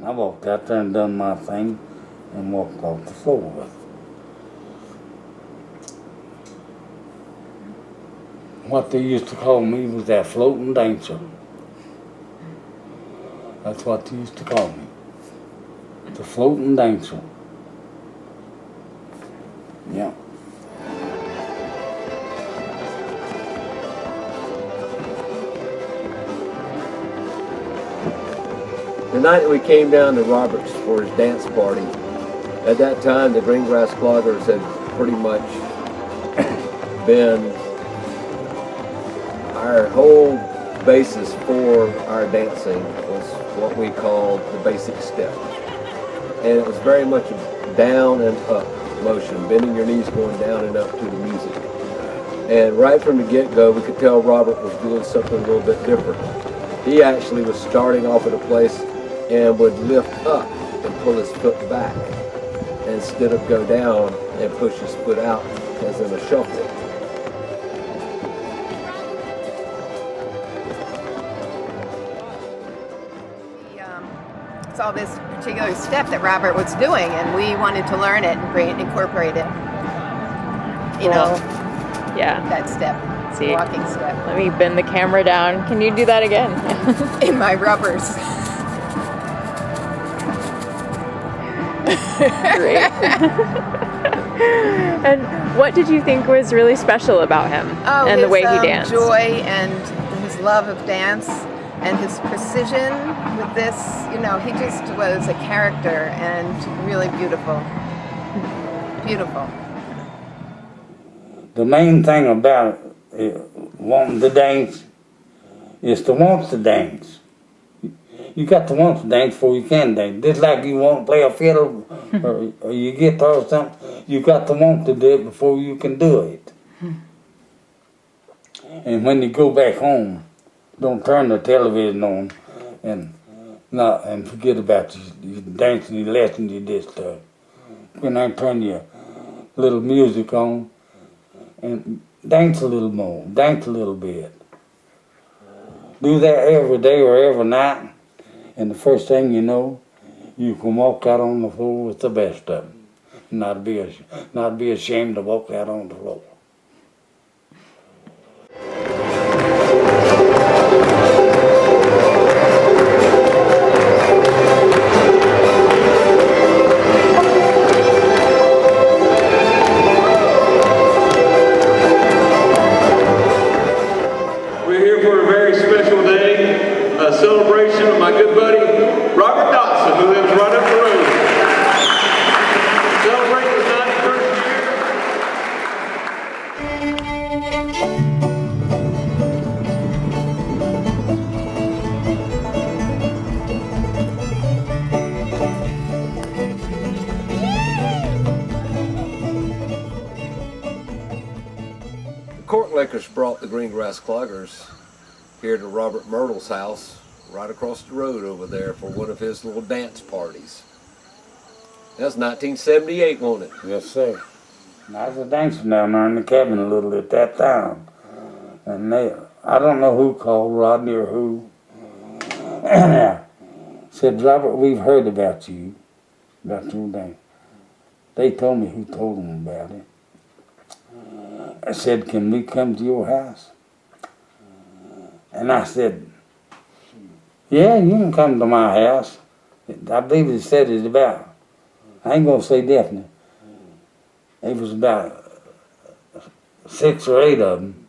I walked out there and done my thing and walked off the floor with it. What they used to call me was that floating dancer. That's what they used to call me. The floating dancer. Yeah. The night we came down to Robert's for his dance party, at that time the Green Grass Cloggers had pretty much been our whole basis for our dancing was what we called the basic step. And it was very much a down and up motion, bending your knees going down and up to the music. And right from the get-go, we could tell Robert was doing something a little bit different. He actually was starting off at a place and would lift up and pull his foot back instead of go down and push his foot out as in a shuffle. Saw this particular step that Robert was doing, and we wanted to learn it and incorporate it. You know, yeah, that step, see, walking step. Let me bend the camera down. Can you do that again? In my rubbers. Great. And what did you think was really special about him and the way he danced? Joy and his love of dance and his precision with this. You know, he just was a character and really beautiful. Beautiful. The main thing about wanting to dance is to want to dance. You got to want to dance before you can dance. Just like you want to play a fiddle or you guitar or something, you got to want to do it before you can do it. And when you go back home, don't turn the television on and forget about your dancing, your lesson you did stuff. When I turn your little music on and dance a little more, dance a little bit. Do that every day or every night. And the first thing you know, you can walk out on the floor with the best of them. Not be ashamed to walk out on the floor. We're here for a very special day, a celebration of my good buddy, Robert Dotson, who lives right up the road. Celebrating his 91st The Court Lickers brought the Green Grass Cloggers here to Robert Myrtle's house right across the road over there for one of his little dance parties. That was 1978, wasn't it? Yes, sir. And I was a dancer down there in the cabin a little at that time. And I don't know who called, Rodney or who, said, Robert, we've heard about you, about your dance. They told me who told them about it. I said, can we come to your house? And I said, yeah, you can come to my house. I believe it said it's about, I ain't going to say definite. It was about 6 or 8 of them.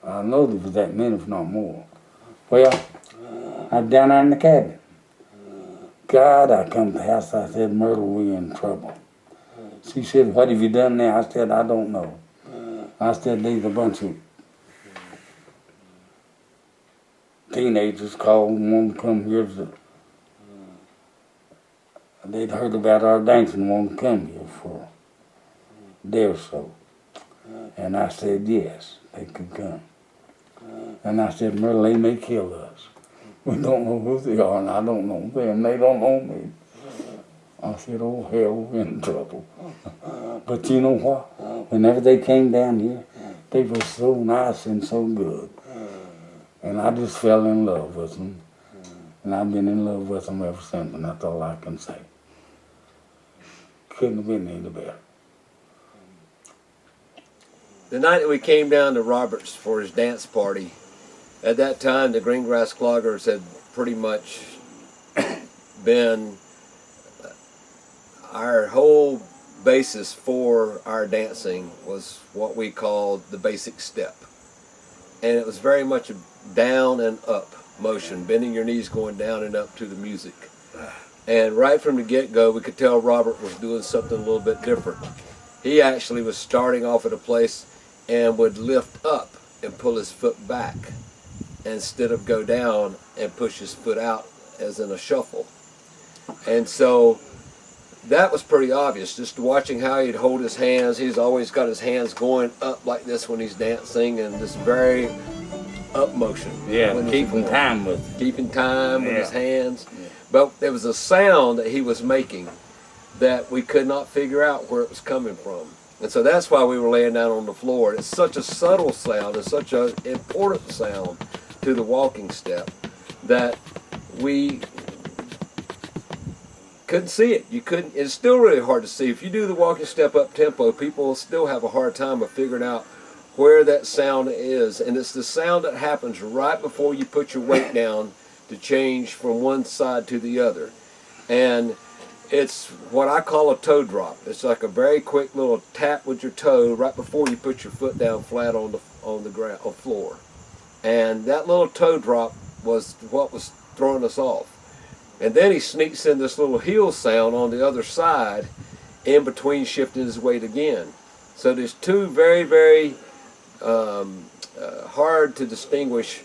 I know there was that many, if not more. Well, I was down there in the cabin. God, I come to the house, I said, Myrtle, we're in trouble. She said, what have you done now? I said, I don't know. I said, there's a bunch of teenagers called and wanted to come here. They'd heard about our dancing and wanted to come here for a day or so. And I said, yes, they could come. And I said, Myrtle, they may kill us. We don't know who they are, and I don't know them. They don't know me. I said, oh, hell, we're in trouble. But you know what? Whenever they came down here, they were so nice and so good. And I just fell in love with them. And I've been in love with him ever since, and that's all I can say. Couldn't have been any better. The night that we came down to Robert's for his dance party, at that time the Green Grass Cloggers had pretty much been our whole basis for our dancing was what we called the basic step. And it was very much a down and up motion, bending your knees going down and up to the music. And right from the get-go, we could tell Robert was doing something a little bit different. He actually was starting off at a place and would lift up and pull his foot back instead of go down and push his foot out as in a shuffle. And so that was pretty obvious, just watching how he'd hold his hands. He's always got his hands going up like this when he's dancing, and this very up motion. Yeah, when keeping time with it. Keeping time with his hands. But there was a sound that he was making that we could not figure out where it was coming from. And so that's why we were laying down on the floor. It's such a subtle sound, it's such an important sound to the walking step that we couldn't see it. You couldn't. It's still really hard to see. If you do the walking step up tempo, people still have a hard time of figuring out where that sound is. And it's the sound that happens right before you put your weight down to change from one side to the other. And it's what I call a toe drop. It's like a very quick little tap with your toe right before you put your foot down flat on the ground or floor. And that little toe drop was what was throwing us off. And then he sneaks in this little heel sound on the other side in between shifting his weight again. So there's two very, very hard to distinguish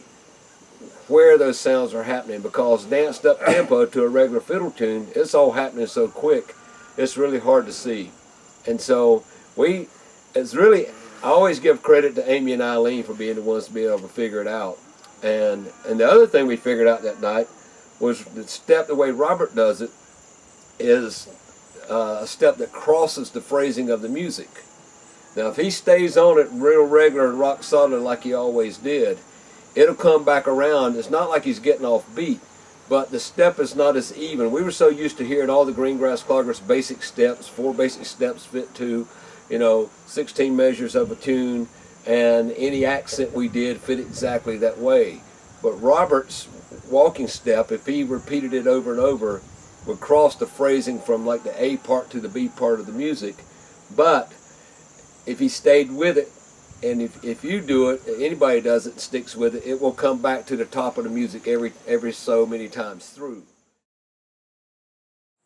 where those sounds are happening, because danced up tempo to a regular fiddle tune, it's all happening so quick, it's really hard to see. And so it's really, I always give credit to Amy and Eileen for being the ones to be able to figure it out. And the other thing we figured out that night was the step, the way Robert does it, is a step that crosses the phrasing of the music. Now if he stays on it real regular and rock solid like he always did, it'll come back around. It's not like he's getting off beat, but the step is not as even. We were so used to hearing all the Green Grass Cloggers basic steps, 4 basic steps fit to, 16 measures of a tune, and any accent we did fit exactly that way. But Robert's walking step, if he repeated it over and over, would cross the phrasing from like the A part to the B part of the music. But if he stayed with it, and if you do it, anybody does it and sticks with it, it will come back to the top of the music every so many times through.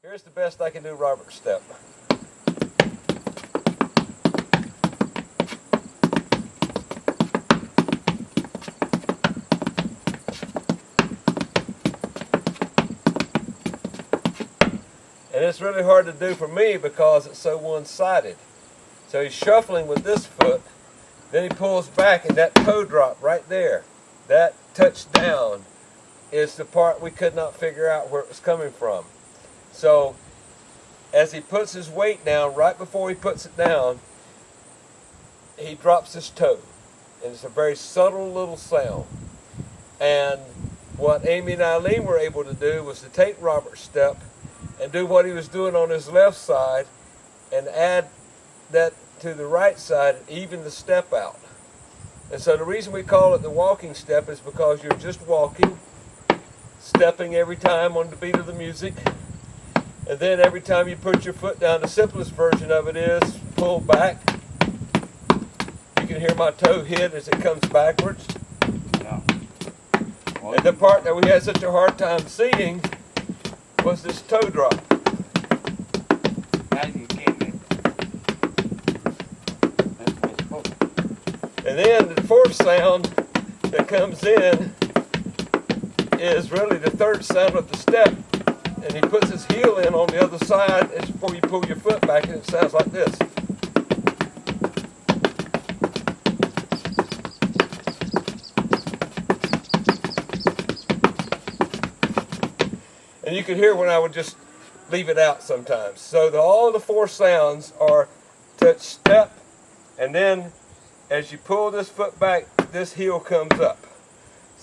Here's the best I can do Robert's step. And it's really hard to do for me because it's so one-sided. So he's shuffling with this foot, then he pulls back, and that toe drop right there, that touch down, is the part we could not figure out where it was coming from. So as he puts his weight down, right before he puts it down, he drops his toe. And it's a very subtle little sound. And what Amy and Eileen were able to do was to take Robert's step and do what he was doing on his left side and add that to the right side and even the step out. And so the reason we call it the walking step is because you're just walking, stepping every time on the beat of the music, and then every time you put your foot down, the simplest version of it is pull back. You can hear my toe hit as it comes backwards. Yeah. And the part that we had such a hard time seeing was this toe drop. Now you get it. That's what's supposed to. And then the fourth sound that comes in is really the third sound of the step. And he puts his heel in on the other side as before you pull your foot back, and it sounds like this. And you can hear when I would just leave it out sometimes. So all the 4 sounds are touch, step, and then as you pull this foot back, this heel comes up.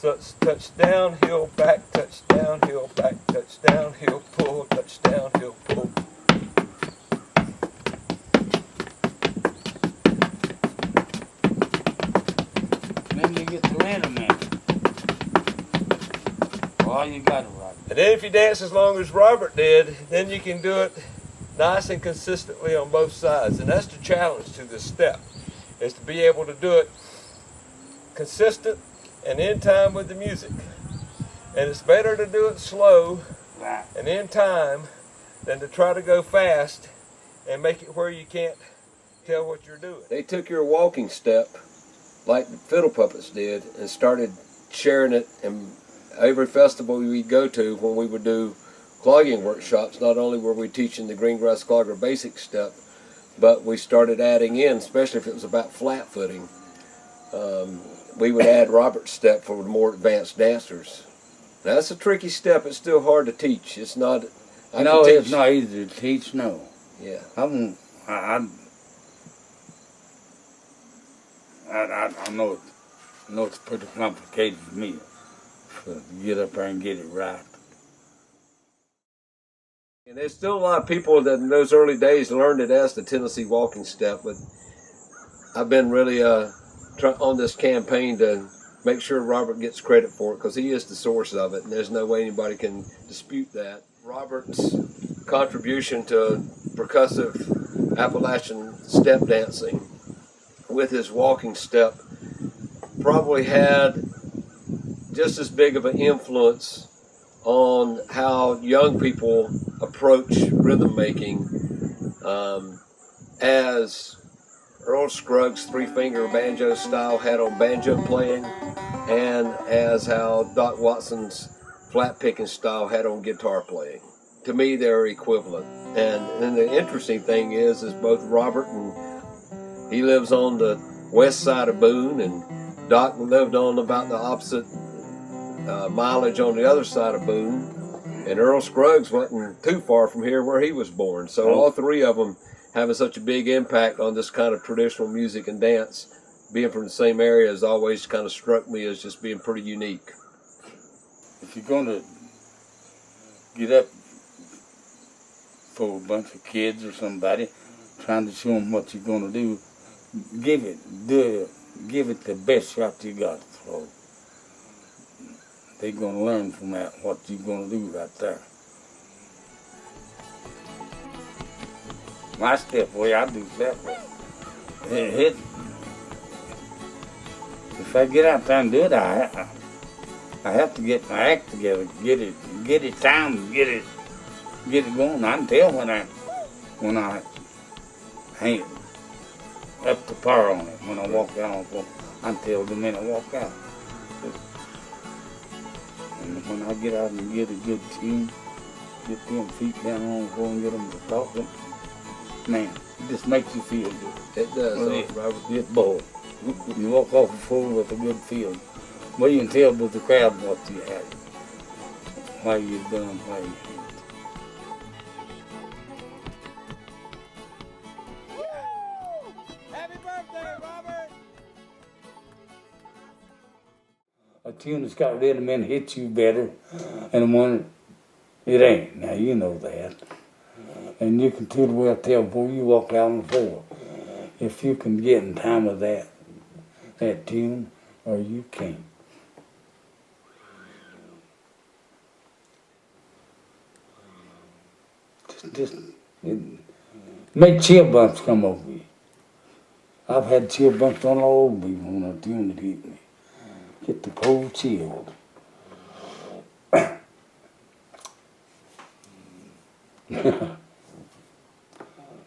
touch downhill, back, touch downhill, back, touch downhill, pull, touch downhill, pull. Then you get the rhythm in. All you got to write. And then if you dance as long as Robert did, then you can do it nice and consistently on both sides. And that's the challenge to this step, is to be able to do it consistent and in time with the music. And it's better to do it slow and in time than to try to go fast and make it where you can't tell what you're doing. They took your walking step, like the fiddle puppets did, and started sharing it in every festival we'd go to when we would do clogging workshops. Not only were we teaching the Green Grass Clogger basic step, but we started adding in, especially if it was about flat-footing, we would add Robert's step for the more advanced dancers. Now, that's a tricky step. It's still hard to teach. It's not. It's not easy to teach. No. Yeah. I know it's pretty complicated for me to get up there and get it right. And there's still a lot of people that in those early days learned it as the Tennessee walking step, but I've been really on this campaign to make sure Robert gets credit for it, because he is the source of it, and there's no way anybody can dispute that. Robert's contribution to percussive Appalachian step dancing with his walking step probably had just as big of an influence on how young people approach rhythm making as Earl Scruggs' three-finger banjo style had on banjo playing, and as how Doc Watson's flat picking style had on guitar playing. To me, they're equivalent. And the interesting thing is both Robert and he lives on the west side of Boone, and Doc lived on about the opposite mileage on the other side of Boone, and Earl Scruggs wasn't too far from here where he was born. So all three of them having such a big impact on this kind of traditional music and dance, being from the same area, has always kind of struck me as just being pretty unique. If you're going to get up for a bunch of kids or somebody, trying to show them what you're going to do, give it the best shot you got to throw. They're going to learn from that what you're going to do right there. My step, the way I do step, if I get out there and do it, I have to get my act together, get it timed, get it going. I can tell when I ain't up to par on it. When I walk out, I can tell the minute I walk out. And when I get out and get a good tune, get them feet down on the floor and get them to talking, man, it just makes you feel good. It does, Robert. It's bold. You walk off the floor with a good feeling. Well, you can tell with the crowd what you had, why you done, why you ain't. Happy birthday, Robert! A tune that's got rhythm in hits you better than one it ain't. Now, you know that. And you can too well tell before you walk out on the floor if you can get in time with that tune or you can't. Make chill bumps come over you. I've had chill bumps on all over me when a tune that hit me. Get the cold chilled.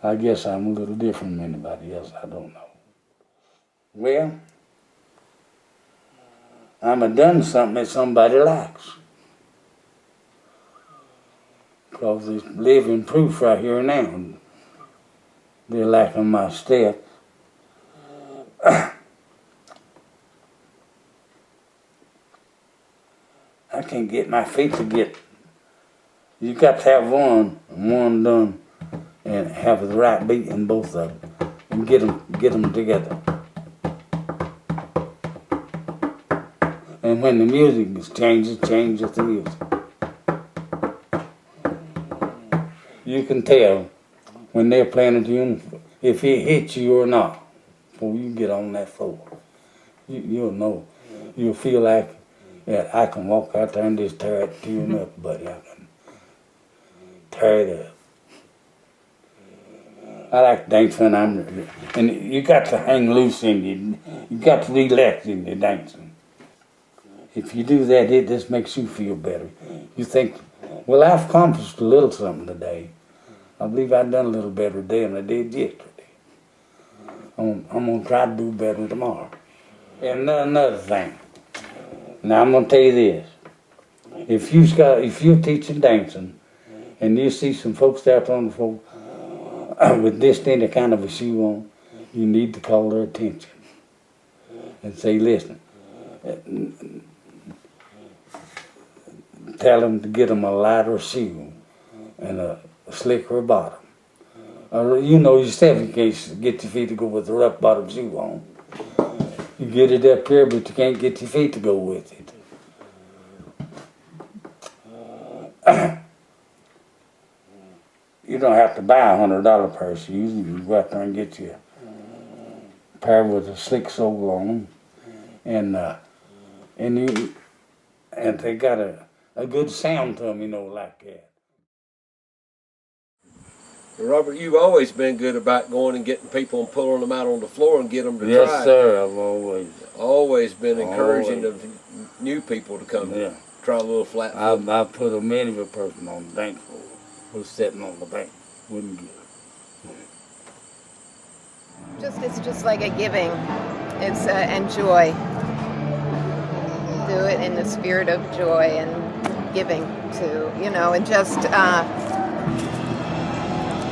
I guess I'm a little different than anybody else, I don't know. Well, I'm done something that somebody likes. Because there's living proof right here now. They're lacking my step. I can't get my feet to get. You got to have one done, and have the right beat in both of them, and get them together. And And when the music changes the music. You can tell when they're playing a tune if it hits you or not before you get on that floor. You'll know. You'll feel like that I can walk out there and just tear that tune up, buddy. I can tear it up. I like dancing. And you got to hang loose in you. You got to relax in your dancing. If you do that, it just makes you feel better. You think, well, I've accomplished a little something today. I believe I've done a little better today than I did yesterday. I'm going to try to do better tomorrow. And another thing. Now, I'm going to tell you this. If you're teaching dancing and you see some folks out on the floor with this any kind of a shoe on, you need to call their attention and say, listen, tell them to get them a lighter shoe and a slicker bottom. You know yourself, you can't get your feet to go with a rough bottom shoe on. You get it up here, but you can't get your feet to go with it. You don't have to buy $100 pair of shoes. You can go out there and get you a pair with a slick sole on them, and they got a good sound to them, you know, like that. Robert, you've always been good about going and getting people and pulling them out on the floor and get them to try. Yes, sir. I've always been encouraging of new people to come try a little flat foot. I put a many of a person on the dance floor who's sitting on the bank. Wouldn't get it. It's just like a giving. It's and joy. Do it in the spirit of joy and giving to, you know, and just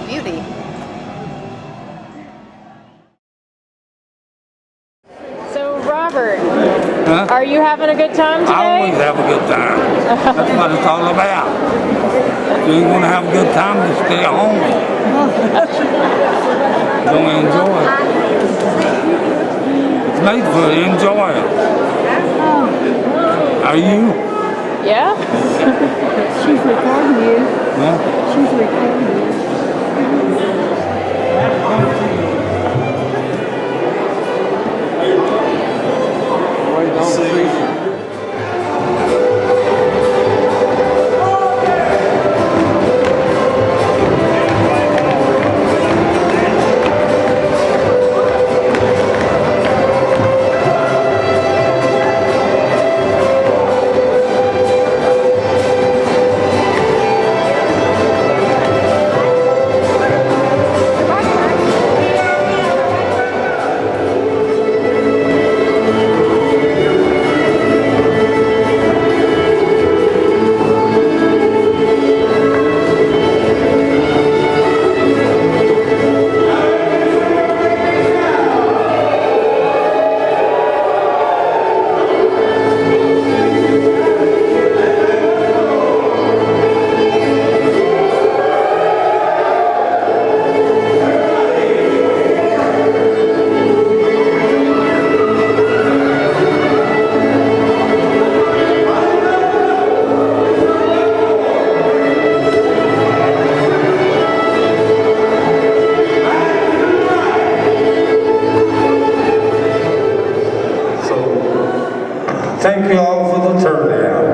beauty. So, Robert, are you having a good time today? I always have a good time. That's what it's all about. If you want to have a good time, just stay home. Don't enjoy it. It's made for you. Enjoy it. Are you? Yeah? She's recording you. Huh? She's recording you. Thank you all for the turnout.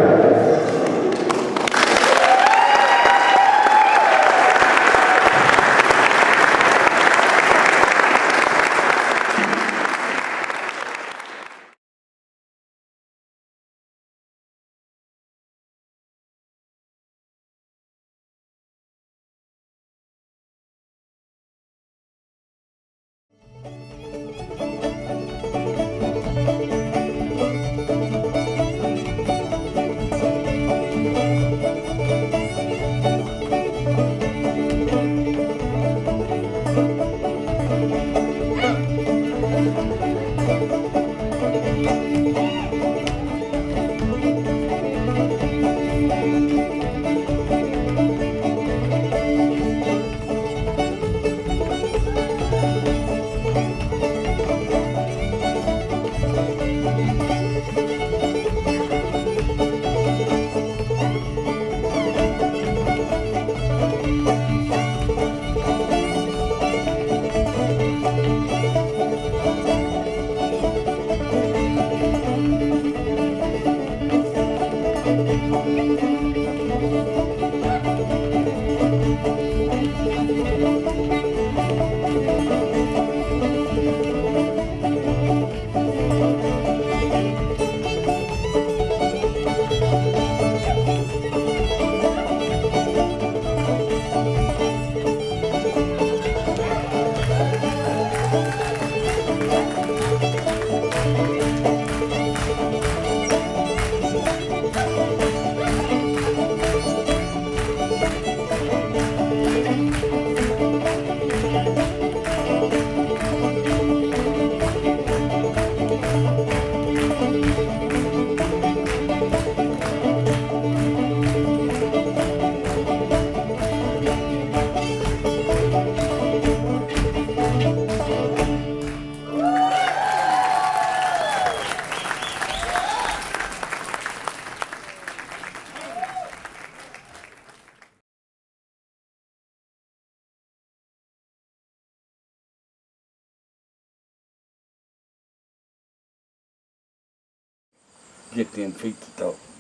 get them feet to talk.